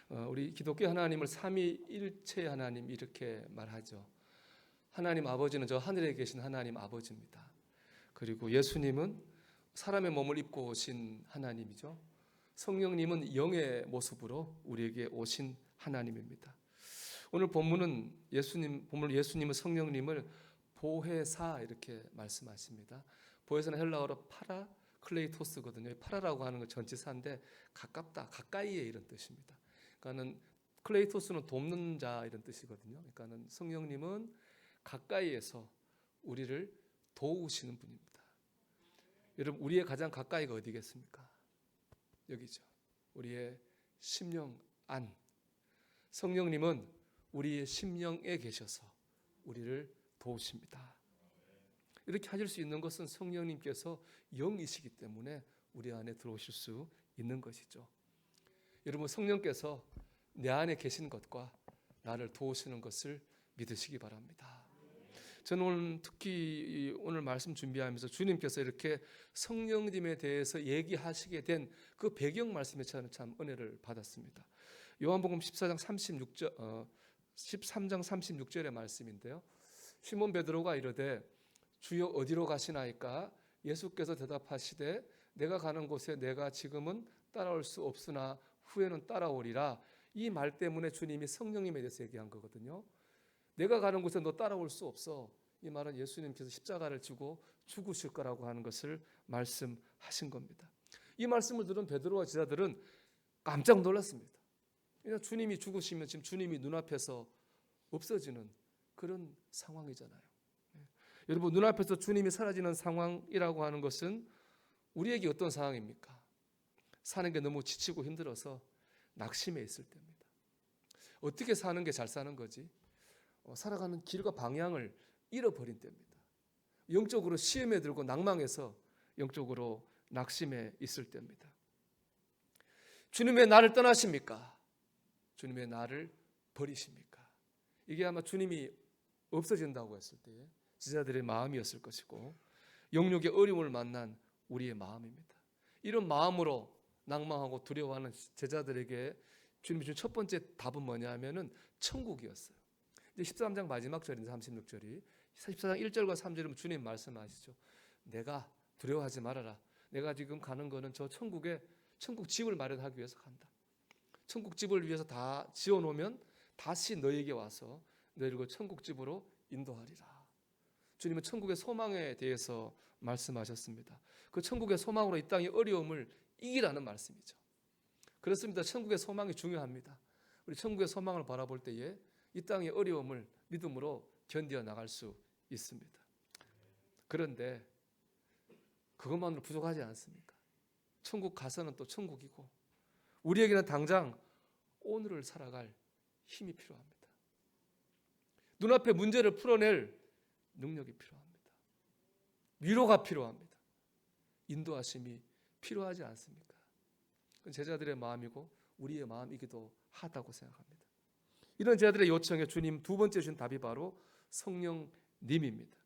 우리 기독교 하나님을 삼위일체 하나님 이렇게 말하죠. 하나님 아버지는 저 하늘에 계신 하나님 아버지입니다. 그리고 예수님은 사람의 몸을 입고 오신 하나님이죠. 성령님은 영의 모습으로 우리에게 오신 하나님입니다. 오늘 본문은 예수님은 성령님을 보혜사 이렇게 말씀하십니다. 보혜사는 헬라어로 파라클레이토스거든요. 파라라고 하는 건 전치사인데 가깝다, 가까이에 이런 뜻입니다. 그러니까는 클레이토스는 돕는 자 이런 뜻이거든요. 그러니까는 성령님은 가까이에서 우리를 도우시는 분입니다. 여러분, 우리의 가장 가까이가 어디겠습니까? 여기죠. 우리의 심령 안. 성령님은 우리의 심령에 계셔서 우리를 도우십니다. 이렇게 하실 수 있는 것은 성령님께서 영이시기 때문에 우리 안에 들어오실 수 있는 것이죠. 여러분, 성령께서 내 안에 계신 것과 나를 도우시는 것을 믿으시기 바랍니다. 저는 특히 오늘 말씀 준비하면서 주님께서 이렇게 성령님에 대해서 얘기하시게 된 그 배경 말씀에 저는 참 은혜를 받았습니다. 요한복음 13장 36절의 말씀인데요. 시몬 베드로가 이르되 주여 어디로 가시나이까? 예수께서 대답하시되 내가 가는 곳에 내가 지금은 따라올 수 없으나 후에는 따라오리라. 이 말 때문에 주님이 성령님에 대해서 얘기한 거거든요. 내가 가는 곳에 너 따라올 수 없어. 이 말은 예수님께서 십자가를 지고 죽으실 거라고 하는 것을 말씀하신 겁니다. 이 말씀을 들은 베드로와 제자들은 깜짝 놀랐습니다. 그냥 주님이 죽으시면 지금 주님이 눈앞에서 없어지는 그런 상황이잖아요. 여러분, 눈앞에서 주님이 사라지는 상황이라고 하는 것은 우리에게 어떤 상황입니까? 사는 게 너무 지치고 힘들어서 낙심해 있을 때입니다. 어떻게 사는 게 잘 사는 거지? 살아가는 길과 방향을 잃어버린 때입니다. 영적으로 시험에 들고 낭망해서 영적으로 낙심해 있을 때입니다. 주님 왜 나를 떠나십니까? 주님 왜 나를 버리십니까? 이게 아마 주님이 없어진다고 했을 때 제자들의 마음이었을 것이고 영육의 어려움을 만난 우리의 마음입니다. 이런 마음으로 낭망하고 두려워하는 제자들에게 주님이 준 첫 번째 답은 뭐냐 하면은 천국이었어요. 이제 13장 마지막 절인데 36절이 14장 1절과 3절은 주님 말씀하시죠. 내가 두려워하지 말아라. 내가 지금 가는 거는 저 천국에 천국 집을 마련하기 위해서 간다. 천국 집을 위해서 다 지어놓으면 다시 너에게 와서 너희를 그 천국 집으로 인도하리라. 주님은 천국의 소망에 대해서 말씀하셨습니다. 그 천국의 소망으로 이 땅의 어려움을 이기라는 말씀이죠. 그렇습니다. 천국의 소망이 중요합니다. 우리 천국의 소망을 바라볼 때에 이 땅의 어려움을 믿음으로 견뎌 나갈 수 있습니다. 그런데 그것만으로 부족하지 않습니까? 천국 가서는 또 천국이고 우리에게는 당장 오늘을 살아갈 힘이 필요합니다. 눈앞에 문제를 풀어낼 능력이 필요합니다. 위로가 필요합니다. 인도하심이 필요하지 않습니까? 그건 제자들의 마음이고 우리의 마음이기도 하다고 생각합니다. 이런 제자들의 요청에 주님 두 번째 주신 답이 바로 성령님입니다.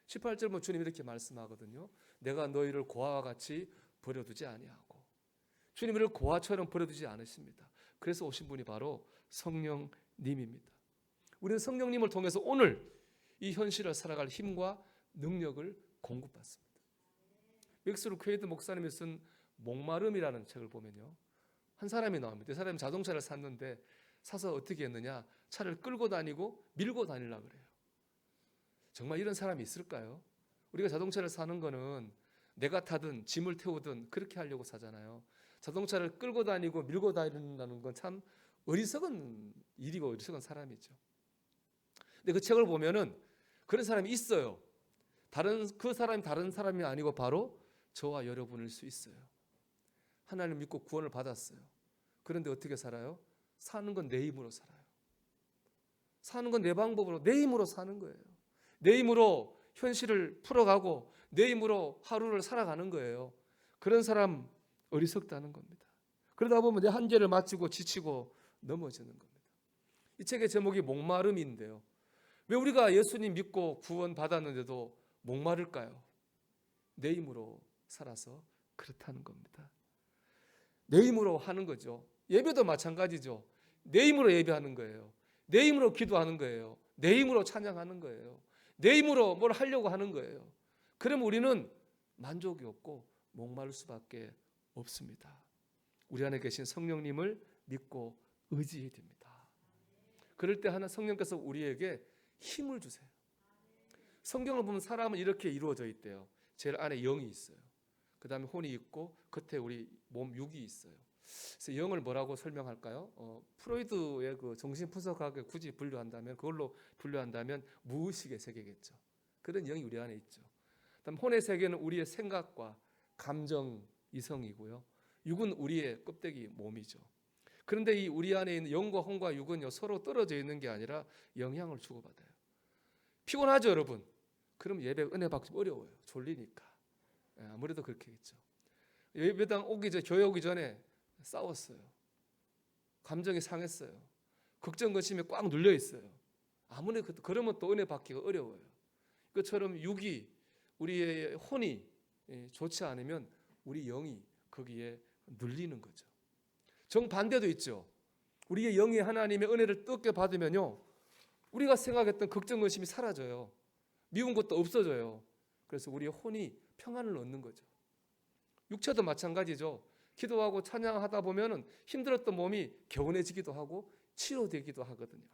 18절 보면 주님이 이렇게 말씀하거든요. 내가 너희를 고아와 같이 버려두지 아니하고. 주님을 고아처럼 버려두지 않으십니다. 그래서 오신 분이 바로 성령님입니다. 우리는 성령님을 통해서 오늘 이 현실을 살아갈 힘과 능력을 공급받습니다. 맥스루 퀘이드 목사님이 쓴 목마름이라는 책을 보면요, 한 사람이 나옵니다. 이 사람이 자동차를 샀는데 사서 어떻게 했느냐, 차를 끌고 다니고 밀고 다니려고 그래요. 정말 이런 사람이 있을까요? 우리가 자동차를 사는 거는 내가 타든 짐을 태우든 그렇게 하려고 사잖아요. 자동차를 끌고 다니고 밀고 다닌다는 건 참 어리석은 일이고 어리석은 사람이죠. 근데 그 책을 보면은 그런 사람이 있어요. 그 사람이 다른 사람이 아니고 바로 저와 여러분일 수 있어요. 하나님을 믿고 구원을 받았어요. 그런데 어떻게 살아요? 사는 건 내 힘으로 살아요. 사는 건 내 방법으로, 내 힘으로 사는 거예요. 내 힘으로 현실을 풀어가고 내 힘으로 하루를 살아가는 거예요. 그런 사람 어리석다는 겁니다. 그러다 보면 내 한계를 마치고 지치고 넘어지는 겁니다. 이 책의 제목이 목마름인데요. 왜 우리가 예수님 믿고 구원 받았는데도 목마를까요? 내 힘으로 살아서 그렇다는 겁니다. 내 힘으로 하는 거죠. 예배도 마찬가지죠. 내 힘으로 예배하는 거예요. 내 힘으로 기도하는 거예요. 내 힘으로 찬양하는 거예요. 내 힘으로 뭘 하려고 하는 거예요. 그러면 우리는 만족이 없고 목마를 수밖에 없습니다. 우리 안에 계신 성령님을 믿고 의지해야 됩니다. 그럴 때 하나 성령께서 우리에게 힘을 주세요. 성경을 보면 사람은 이렇게 이루어져 있대요. 제일 안에 영이 있어요. 그 다음에 혼이 있고 겉에 우리 몸 육이 있어요. 그래서 영을 뭐라고 설명할까요? 프로이드의 그 정신분석학을 굳이 분류한다면, 그걸로 분류한다면 무의식의 세계겠죠. 그런 영이 우리 안에 있죠. 그다음 혼의 세계는 우리의 생각과 감정, 이성이고요. 육은 우리의 껍데기 몸이죠. 그런데 이 우리 안에 있는 영과 혼과 육은요, 서로 떨어져 있는 게 아니라 영향을 주고받아요. 피곤하죠, 여러분? 그럼 예배 은혜 받기 어려워요. 졸리니까. 아무래도 그렇겠죠. 예배당 오기 전, 교회 오기 전에 싸웠어요. 감정이 상했어요. 걱정 근심에 꽉 눌려 있어요. 아무래도 그러면 또 은혜 받기가 어려워요. 그것처럼 육이, 우리의 혼이 좋지 않으면 우리 영이 거기에 눌리는 거죠. 정반대도 있죠. 우리의 영이 하나님의 은혜를 뜨겁게 받으면요, 우리가 생각했던 걱정 근심이 사라져요. 미운 것도 없어져요. 그래서 우리의 혼이 평안을 얻는 거죠. 육체도 마찬가지죠. 기도하고 찬양하다 보면은 힘들었던 몸이 개운해지기도 하고 치료되기도 하거든요.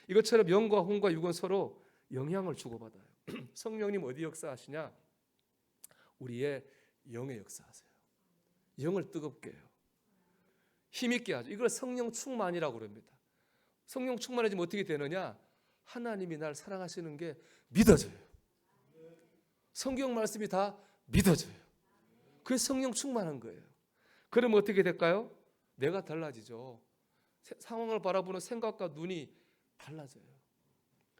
이것처럼 영과 혼과 육은 서로 영향을 주고받아요. 성령님 어디 역사하시냐? 우리의 영에 역사하세요. 영을 뜨겁게 해요. 힘있게 하죠. 이걸 성령 충만이라고 그럽니다. 성령 충만해지면 어떻게 되느냐? 하나님이 날 사랑하시는 게 믿어져요. 성경 말씀이 다 믿어져요. 그게 성령 충만한 거예요. 그러면 어떻게 될까요? 내가 달라지죠. 상황을 바라보는 생각과 눈이 달라져요.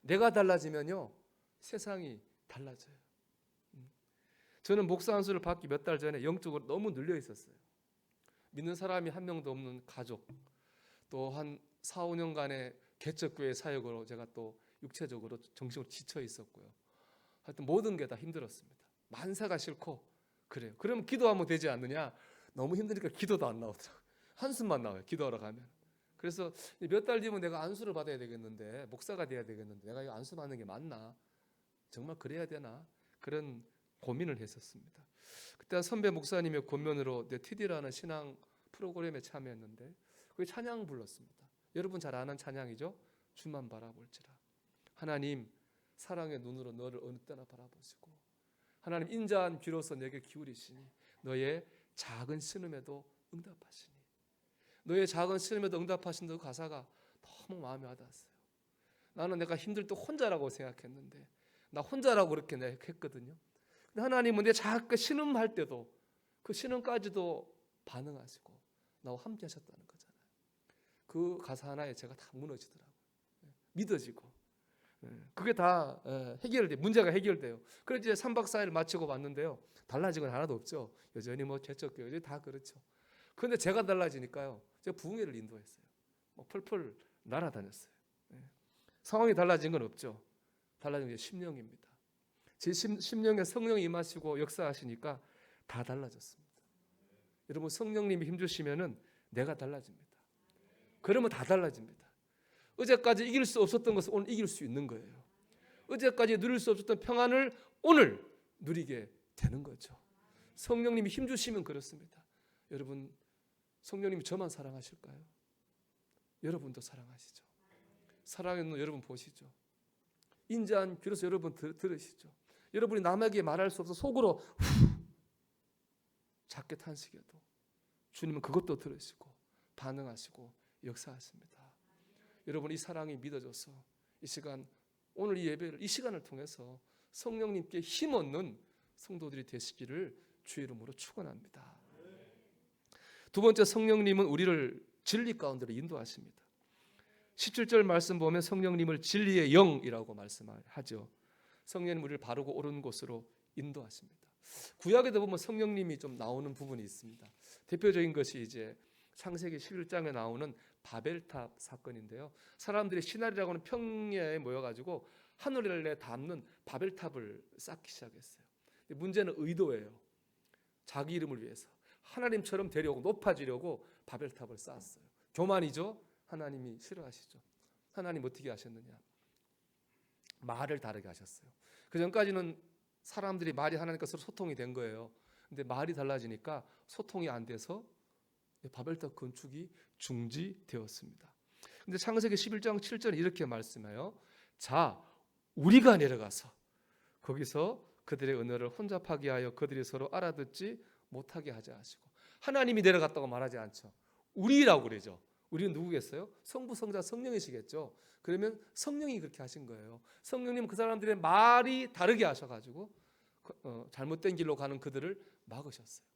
내가 달라지면요, 세상이 달라져요. 저는 목사 안수를 받기 몇 달 전에 영적으로 너무 눌려 있었어요. 믿는 사람이 한 명도 없는 가족, 또 한 4, 5년간의 개척교회 사역으로 제가 또 육체적으로 정신으로 지쳐 있었고요. 하여튼 모든 게 다 힘들었습니다. 만사가 싫고 그래요. 그러면 기도하면 되지 않느냐? 너무 힘드니까 기도도 안 나오더라고요. 한숨만 나와요, 기도하러 가면. 그래서 몇 달 뒤면 내가 안수를 받아야 되겠는데, 목사가 돼야 되겠는데, 내가 이거 안수 받는 게 맞나? 정말 그래야 되나? 그런 고민을 했었습니다. 그때 선배 목사님의 권면으로 TD라는 신앙 프로그램에 참여했는데, 그게 찬양 불렀습니다. 여러분 잘 아는 찬양이죠? 주만 바라볼지라. 하나님 사랑의 눈으로 너를 어느 때나 바라보시고, 하나님 인자한 귀로서 내게 기울이시니 너의 작은 신음에도 응답하시니. 너의 작은 신음에도 응답하신다는 가사가 너무 마음에 와닿았어요. 나는 내가 힘들 때 혼자라고 생각했는데, 나 혼자라고 그렇게 내가 했거든요. 근데 하나님은 내 작은 신음할 때도 그 신음까지도 반응하시고 나와 함께 하셨다는 거잖아요. 그 가사 하나에 제가 다 무너지더라고요. 믿어지고. 그게 다 해결돼, 문제가 해결돼요. 그래서 이제 3박 4일 마치고 왔는데요, 달라진 건 하나도 없죠. 여전히 뭐 개척교회 다 그렇죠. 그런데 제가 달라지니까요, 제가 부흥회를 인도했어요. 막 펄펄 날아다녔어요. 상황이 달라진 건 없죠. 달라진 게 심령입니다. 제 심령에 성령이 임하시고 역사하시니까 다 달라졌습니다. 여러분, 성령님이 힘주시면은 내가 달라집니다. 그러면 다 달라집니다. 어제까지 이길 수 없었던 것을 오늘 이길 수 있는 거예요. 어제까지 누릴 수 없었던 평안을 오늘 누리게 되는 거죠. 성령님이 힘주시면 그렇습니다. 여러분, 성령님이 저만 사랑하실까요? 여러분도 사랑하시죠. 사랑의 눈 여러분 보시죠. 인자한 귀로서 여러분 들으시죠. 여러분이 남에게 말할 수 없어 속으로 작게 탄식해도 주님은 그것도 들으시고 반응하시고 역사하십니다. 여러분, 이 사랑이 믿어져서 이 시간, 오늘 이 예배를, 이 시간을 통해서 성령님께 힘 얻는 성도들이 되시기를 주의 이름으로 축원합니다. 두 번째, 성령님은 우리를 진리 가운데로 인도하십니다. 17절 말씀 보면 성령님을 진리의 영이라고 말씀하죠. 성령님 우리를 바르고 옳은 곳으로 인도하십니다. 구약에도 보면 성령님이 좀 나오는 부분이 있습니다. 대표적인 것이 이제 창세기 11장에 나오는 바벨탑 사건인데요. 사람들이 시나리라고 하는 평야에 모여가지고 하늘에 닿는 바벨탑을 쌓기 시작했어요. 문제는 의도예요. 자기 이름을 위해서 하나님처럼 되려고, 높아지려고 바벨탑을 쌓았어요. 교만이죠. 하나님이 싫어하시죠. 하나님 어떻게 하셨느냐? 말을 다르게 하셨어요. 그 전까지는 사람들이 말이 하나님과 서로 소통이 된 거예요. 근데 말이 달라지니까 소통이 안 돼서 바벨탑 건축이 중지되었습니다. 근데 창세기 11장 7절에 이렇게 말씀해요. 자, 우리가 내려가서 거기서 그들의 언어를 혼잡하게 하여 그들이 서로 알아듣지 못하게 하자 하시고, 하나님이 내려갔다고 말하지 않죠. 우리라고 그러죠. 우리는 누구겠어요? 성부, 성자, 성령이시겠죠. 그러면 성령이 그렇게 하신 거예요. 성령님 그 사람들의 말이 다르게 하셔가지고 잘못된 길로 가는 그들을 막으셨어요.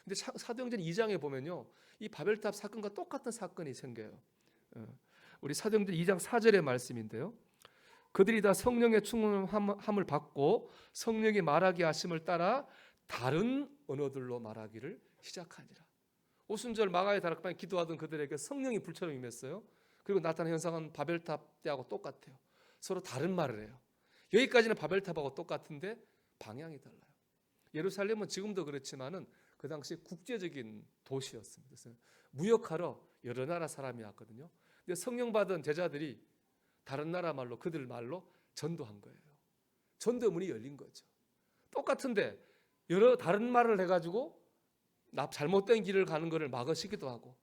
근데 사도행전 2장에 보면요, 이 바벨탑 사건과 똑같은 사건이 생겨요. 우리 사도행전 2장 4절의 말씀인데요. 그들이 다 성령의 충만함을 받고 성령이 말하게 하심을 따라 다른 언어들로 말하기를 시작하니라. 오순절 마가의 다락방에 기도하던 그들에게 성령이 불처럼 임했어요. 그리고 나타난 현상은 바벨탑 때하고 똑같아요. 서로 다른 말을 해요. 여기까지는 바벨탑하고 똑같은데 방향이 달라요. 예루살렘은 지금도 그렇지만은 그 당시 국제적인 도시였습니다. 그래서 무역하러 여러 나라 사람이 왔거든요. 근데 성령 받은 제자들이 다른 나라 말로, 그들 말로 전도한 거예요. 전도 문이 열린 거죠. 똑같은데 여러 다른 말을 해가지고 잘못된 길을 가는 것을 막으시기도 하고,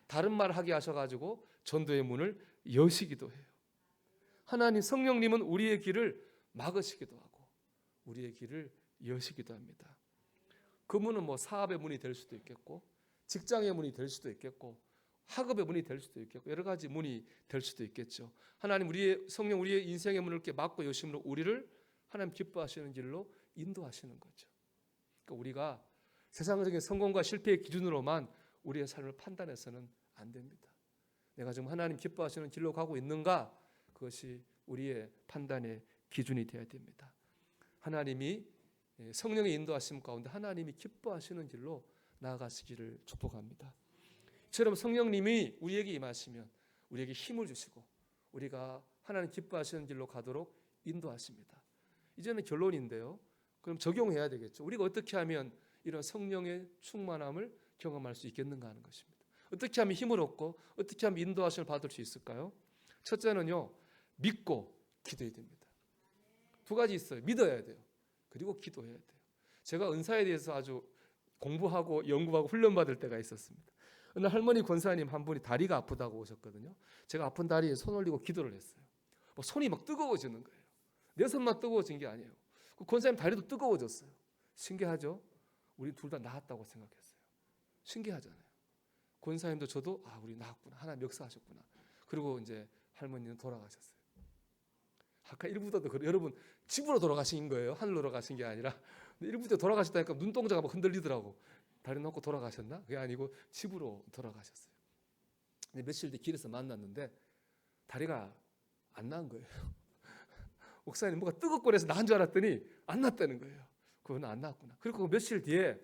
다른 말을 하게 하셔가지고 전도의 문을 여시기도 해요. 하나님 성령님은 우리의 길을 막으시기도 하고 우리의 길을 여시기도 합니다. 그 문은 뭐 사업의 문이 될 수도 있겠고, 직장의 문이 될 수도 있겠고, 학업의 문이 될 수도 있겠고, 여러 가지 문이 될 수도 있겠죠. 하나님 우리의 성령, 우리의 인생의 문을 이렇게 막고 여심으로 우리를 하나님 기뻐하시는 길로 인도하시는 거죠. 그러니까 우리가 세상적인 성공과 실패의 기준으로만 우리의 삶을 판단해서는 안 됩니다. 내가 지금 하나님 기뻐하시는 길로 가고 있는가? 그것이 우리의 판단의 기준이 되어야 됩니다. 하나님이 성령의 인도하심 가운데 하나님이 기뻐하시는 길로 나아가시기를 축복합니다. 이처럼 성령님이 우리에게 임하시면 우리에게 힘을 주시고 우리가 하나님 기뻐하시는 길로 가도록 인도하십니다. 이제는 결론인데요. 그럼 적용해야 되겠죠. 우리가 어떻게 하면 이런 성령의 충만함을 경험할 수 있겠는가 하는 것입니다. 어떻게 하면 힘을 얻고 어떻게 하면 인도하심을 받을 수 있을까요? 첫째는요, 믿고 기도해야 됩니다. 두 가지 있어요. 믿어야 돼요. 그리고 기도해야 돼요. 제가 은사에 대해서 아주 공부하고 연구하고 훈련받을 때가 있었습니다. 어느 할머니 권사님 한 분이 다리가 아프다고 오셨거든요. 제가 아픈 다리에 손 올리고 기도를 했어요. 손이 막 뜨거워지는 거예요. 내 손만 뜨거워진 게 아니에요. 그 권사님 다리도 뜨거워졌어요. 신기하죠? 우리 둘 다 나았다고 생각했어요. 신기하잖아요. 권사님도 저도 우리 나았구나. 하나님 역사하셨구나. 그리고 이제 할머니는 돌아가셨어요. 아까 1부도 여러분 집으로 돌아가신 거예요. 하늘로 가신 게 아니라. 1부도 돌아가셨다니까 눈동자가 막 흔들리더라고. 다리 놓고 돌아가셨나? 그게 아니고 집으로 돌아가셨어요. 근데 며칠 뒤 길에서 만났는데 다리가 안 나은 거예요. 목사님 뭐가 뜨겁고 그래서 나은 줄 알았더니 안 났다는 거예요. 그건 안 났구나. 그리고 며칠 뒤에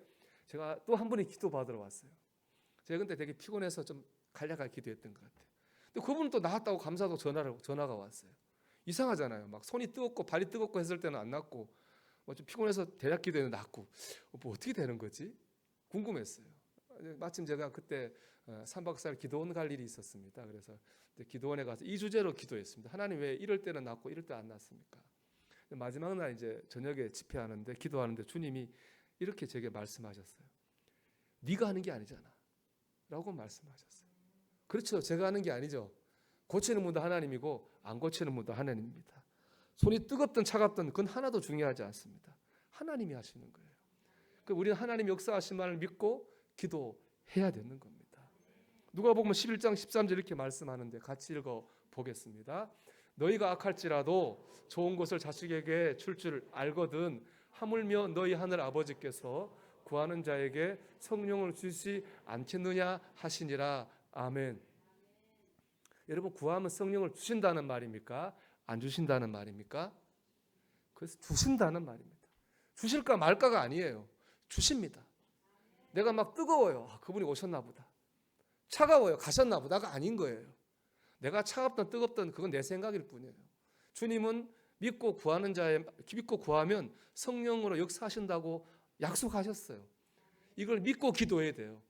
제가 또 한 분이 기도 받으러 왔어요. 제가 그때 되게 피곤해서 좀 간략하게 기도했던 것 같아요. 근데 그분은 또 나았다고 감사도 전화가 왔어요. 이상하잖아요. 막 손이 뜨겁고 발이 뜨겁고 했을 때는 안 났고, 좀 피곤해서 대략 기도했는데 났고, 뭐 어떻게 되는 거지? 궁금했어요. 마침 제가 그때 3박 4일 기도원 갈 일이 있었습니다. 그래서 기도원에 가서 이 주제로 기도했습니다. 하나님 왜 이럴 때는 났고 이럴 때 안 났습니까? 마지막 날 이제 저녁에 집회하는데 기도하는데 주님이 이렇게 제게 말씀하셨어요. 네가 하는 게 아니잖아 라고 말씀하셨어요. 그렇죠. 제가 하는 게 아니죠. 고치는 분도 하나님이고 안 고치는 분도 하나님입니다. 손이 뜨겁든 차갑든 그건 하나도 중요하지 않습니다. 하나님이 하시는 거예요. 우리는 하나님 역사하신 말을 믿고 기도해야 되는 겁니다. 누가복음 11장 13절 이렇게 말씀하는데 같이 읽어보겠습니다. 너희가 악할지라도 좋은 것을 자식에게 줄 줄 알거든 하물며 너희 하늘 아버지께서 구하는 자에게 성령을 주시 않겠느냐 하시니라. 아멘. 여러분, 구하면 성령을 주신다는 말입니까? 안 주신다는 말입니까? 그래서 주신다는 말입니다. 주실까 말까가 아니에요. 주십니다. 내가 막 뜨거워요. 그분이 오셨나 보다. 차가워요. 가셨나 보다가 아닌 거예요. 내가 차갑든 뜨겁든 그건 내 생각일 뿐이에요. 주님은 믿고 구하면 성령으로 역사하신다고 약속하셨어요. 이걸 믿고 기도해야 돼요.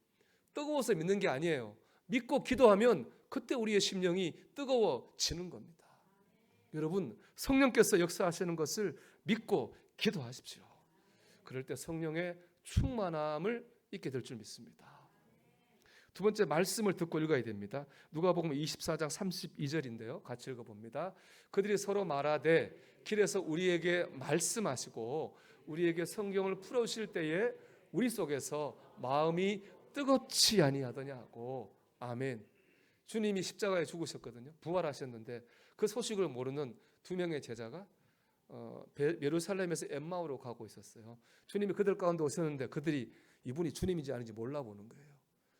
뜨거워서 믿는 게 아니에요. 믿고 기도하면 그때 우리의 심령이 뜨거워지는 겁니다. 여러분, 성령께서 역사하시는 것을 믿고 기도하십시오. 그럴 때 성령의 충만함을 잊게 될 줄 믿습니다. 두 번째, 말씀을 듣고 읽어야 됩니다. 누가복음 24장 32절인데요. 같이 읽어봅니다. 그들이 서로 말하되 길에서 우리에게 말씀하시고 우리에게 성경을 풀어주실 때에 우리 속에서 마음이 뜨겁지 아니하더냐고. 아멘. 주님이 십자가에 죽으셨거든요. 부활하셨는데 그 소식을 모르는 두 명의 제자가 예루살렘에서 엠마오로 가고 있었어요. 주님이 그들 가운데 오셨는데 그들이 이분이 주님인지 아닌지 몰라보는 거예요.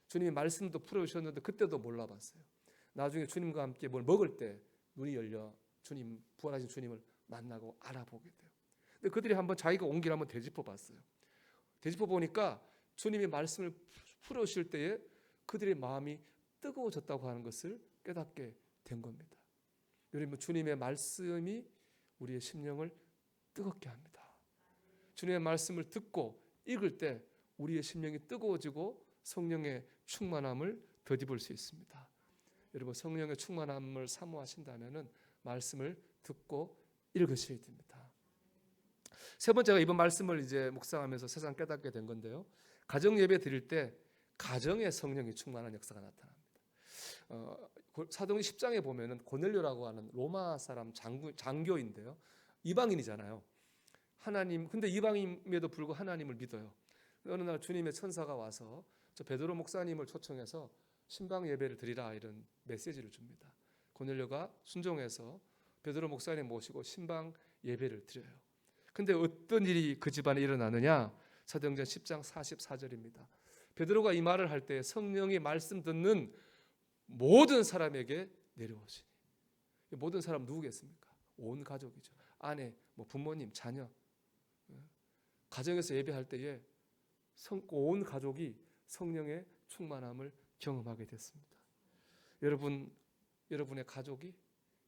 주님이 말씀도 풀어주셨는데 그때도 몰라봤어요. 나중에 주님과 함께 뭘 먹을 때 눈이 열려 주님, 부활하신 주님을 만나고 알아보게 돼요. 근데 그들이 한번 자기가 온 길 한번 되짚어 봤어요. 되짚어 보니까 주님이 말씀을 풀어주실 때에 그들의 마음이 뜨거워졌다고 하는 것을 깨닫게 된 겁니다. 여러분, 주님의 말씀이 우리의 심령을 뜨겁게 합니다. 주님의 말씀을 듣고 읽을 때 우리의 심령이 뜨거워지고 성령의 충만함을 덧입을 수 있습니다. 여러분, 성령의 충만함을 사모하신다면 말씀을 듣고 읽으셔야 됩니다. 세 번째가 이번 말씀을 이제 묵상하면서 세상 깨닫게 된 건데요. 가정 예배 드릴 때 가정의 성령이 충만한 역사가 나타납니다. 사도행전 10장에 보면은 고넬료라고 하는 로마 사람 장교인데요. 이방인이잖아요. 하나님, 근데 이방인임에도 불구하고 하나님을 믿어요. 어느 날 주님의 천사가 와서 저 베드로 목사님을 초청해서 신방 예배를 드리라 이런 메시지를 줍니다. 고넬료가 순종해서 베드로 목사님 모시고 신방 예배를 드려요. 근데 어떤 일이 그 집안에 일어나느냐? 사도행전 10장 44절입니다. 베드로가 이 말을 할 때 성령이 말씀 듣는 모든 사람에게 내려오시니. 모든 사람 누구겠습니까? 온 가족이죠. 아내, 부모님, 자녀. 가정에서 예배할 때에 온 가족이 성령의 충만함을 경험하게 됐습니다. 여러분의 가족이,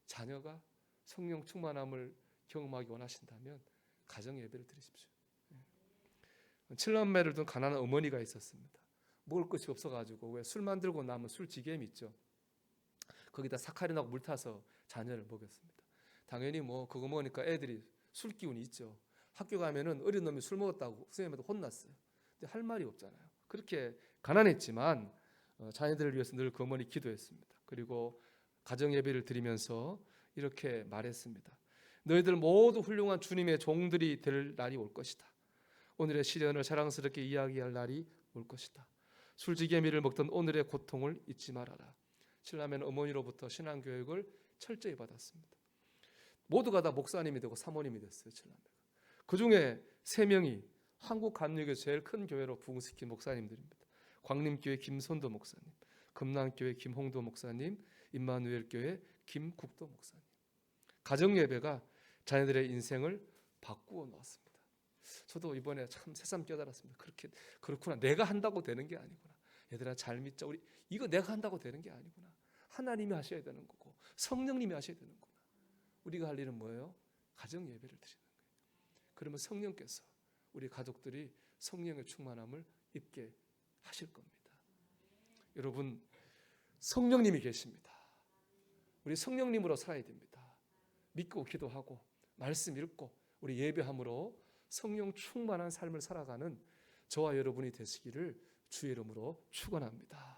자녀가 성령 충만함을 경험하기 원하신다면 가정 예배를 드리십시오. 7남매를 둔 가난한 어머니가 있었습니다. 먹을 것이 없어가지고 왜 술 만들고 남은 술지게임 있죠. 거기다 사카린하고 물 타서 자녀를 먹였습니다. 당연히 그거 먹으니까 애들이 술 기운이 있죠. 학교 가면은 어린 놈이 술 먹었다고 선생님한테 혼났어요. 근데 할 말이 없잖아요. 그렇게 가난했지만 자녀들을 위해서 늘 그 어머니 기도했습니다. 그리고 가정 예배를 드리면서 이렇게 말했습니다. 너희들 모두 훌륭한 주님의 종들이 될 날이 올 것이다. 오늘의 시련을 자랑스럽게 이야기할 날이 올 것이다. 술지개미를 먹던 오늘의 고통을 잊지 말아라. 7남매는 어머니로부터 신앙교육을 철저히 받았습니다. 모두가 다 목사님이 되고 사모님이 됐어요. 7남매가. 그중에 3명이 한국 감리교에서 제일 큰 교회로 부흥시킨 목사님들입니다. 광림교회 김선도 목사님, 금남교회 김홍도 목사님, 임마누엘교회 김국도 목사님. 가정예배가 자녀들의 인생을 바꾸어 놓았습니다. 저도 이번에 참 새삼 깨달았습니다. 그렇구나. 내가 한다고 되는 게 아니구나. 얘들아 잘 믿자. 우리 이거 내가 한다고 되는 게 아니구나. 하나님이 하셔야 되는 거고 성령님이 하셔야 되는 거구나. 우리가 할 일은 뭐예요? 가정 예배를 드리는 거예요. 그러면 성령께서 우리 가족들이 성령의 충만함을 입게 하실 겁니다. 여러분, 성령님이 계십니다. 우리 성령님으로 살아야 됩니다. 믿고 기도하고 말씀 읽고 우리 예배함으로 성령 충만한 삶을 살아가는 저와 여러분이 되시기를 주의 이름으로 축원합니다.